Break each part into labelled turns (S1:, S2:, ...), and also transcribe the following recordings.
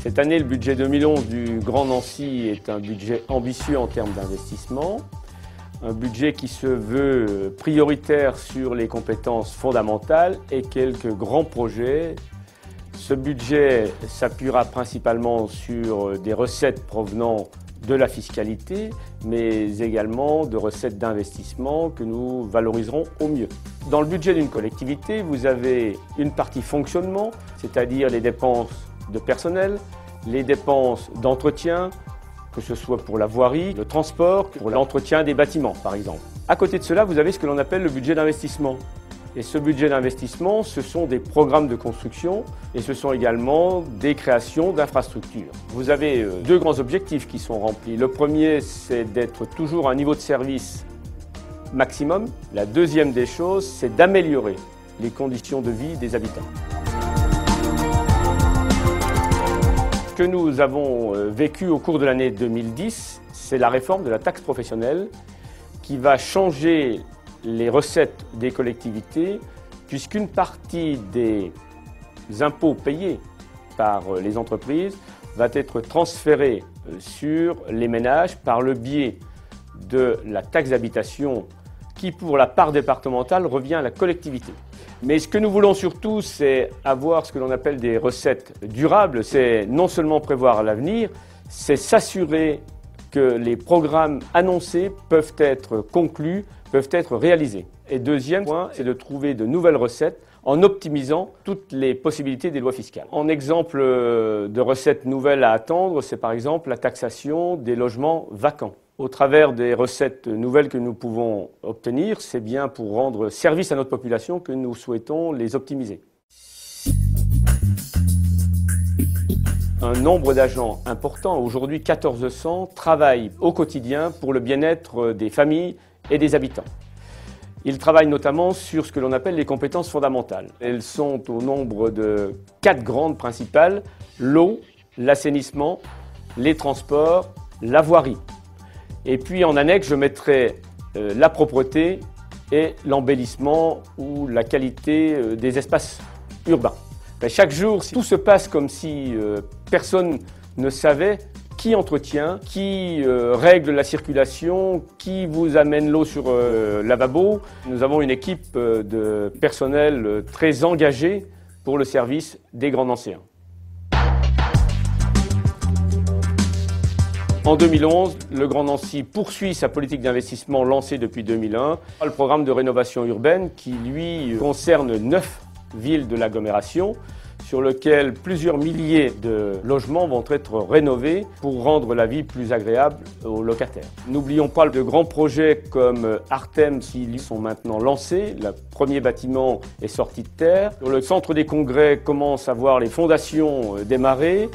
S1: Cette année, le budget 2011 du Grand Nancy est un budget ambitieux en termes d'investissement, un budget qui se veut prioritaire sur les compétences fondamentales et quelques grands projets. Ce budget s'appuiera principalement sur des recettes provenant de la fiscalité, mais également de recettes d'investissement que nous valoriserons au mieux. Dans le budget d'une collectivité, vous avez une partie fonctionnement, c'est-à-dire les dépenses de personnel, les dépenses d'entretien, que ce soit pour la voirie, le transport, pour l'entretien des bâtiments par exemple. À côté de cela, vous avez ce que l'on appelle le budget d'investissement. Et ce budget d'investissement, ce sont des programmes de construction et ce sont également des créations d'infrastructures. Vous avez deux grands objectifs qui sont remplis. Le premier, c'est d'être toujours à un niveau de service maximum. La deuxième des choses, c'est d'améliorer les conditions de vie des habitants. Ce que nous avons vécu au cours de l'année 2010, c'est la réforme de la taxe professionnelle qui va changer les recettes des collectivités puisqu'une partie des impôts payés par les entreprises va être transférée sur les ménages par le biais de la taxe d'habitation qui, pour la part départementale, revient à la collectivité. Mais ce que nous voulons surtout, c'est avoir ce que l'on appelle des recettes durables. C'est non seulement prévoir l'avenir, c'est s'assurer que les programmes annoncés peuvent être conclus, peuvent être réalisés. Et deuxième point, c'est de trouver de nouvelles recettes en optimisant toutes les possibilités des lois fiscales. En exemple de recettes nouvelles à attendre, c'est par exemple la taxation des logements vacants. Au travers des recettes nouvelles que nous pouvons obtenir, c'est bien pour rendre service à notre population que nous souhaitons les optimiser. Un nombre d'agents important, aujourd'hui 1400, travaillent au quotidien pour le bien-être des familles et des habitants. Ils travaillent notamment sur ce que l'on appelle les compétences fondamentales. Elles sont au nombre de 4 grandes principales: l'eau, l'assainissement, les transports, la voirie. Et puis en annexe, je mettrai la propreté et l'embellissement ou la qualité des espaces urbains. Mais chaque jour, tout se passe comme si personne ne savait qui entretient, qui règle la circulation, qui vous amène l'eau sur lavabo. Nous avons une équipe de personnel très engagée pour le service des Grands Nancéens. En 2011, le Grand Nancy poursuit sa politique d'investissement lancée depuis 2001. Le programme de rénovation urbaine qui, lui, concerne 9 villes de l'agglomération, sur lequel plusieurs milliers de logements vont être rénovés pour rendre la vie plus agréable aux locataires. N'oublions pas de grands projets comme Artem qui sont maintenant lancés. Le premier bâtiment est sorti de terre. Le centre des congrès commence à voir les fondations démarrer.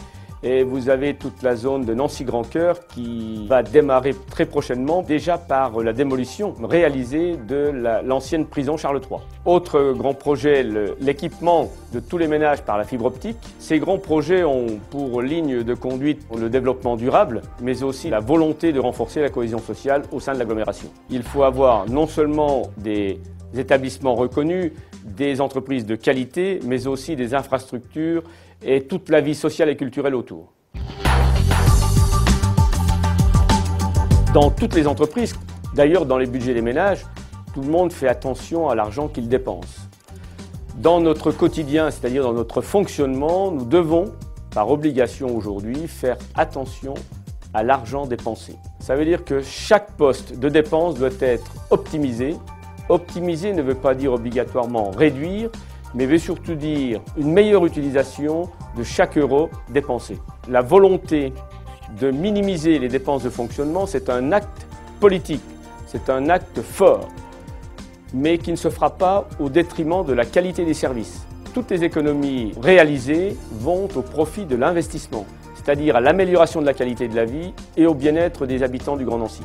S1: Et vous avez toute la zone de Nancy-Grand-Cœur qui va démarrer très prochainement, déjà par la démolition réalisée de l'ancienne prison Charles III. Autre grand projet, l'équipement de tous les ménages par la fibre optique. Ces grands projets ont pour ligne de conduite le développement durable, mais aussi la volonté de renforcer la cohésion sociale au sein de l'agglomération. Il faut avoir non seulement des établissements reconnus, des entreprises de qualité, mais aussi des infrastructures et toute la vie sociale et culturelle autour. Dans toutes les entreprises, d'ailleurs dans les budgets des ménages, tout le monde fait attention à l'argent qu'il dépense. Dans notre quotidien, c'est-à-dire dans notre fonctionnement, nous devons, par obligation aujourd'hui, faire attention à l'argent dépensé. Ça veut dire que chaque poste de dépense doit être optimisé. Optimiser ne veut pas dire obligatoirement réduire, mais veut surtout dire une meilleure utilisation de chaque euro dépensé. La volonté de minimiser les dépenses de fonctionnement, c'est un acte politique, c'est un acte fort, mais qui ne se fera pas au détriment de la qualité des services. Toutes les économies réalisées vont au profit de l'investissement, c'est-à-dire à l'amélioration de la qualité de la vie et au bien-être des habitants du Grand Nancy.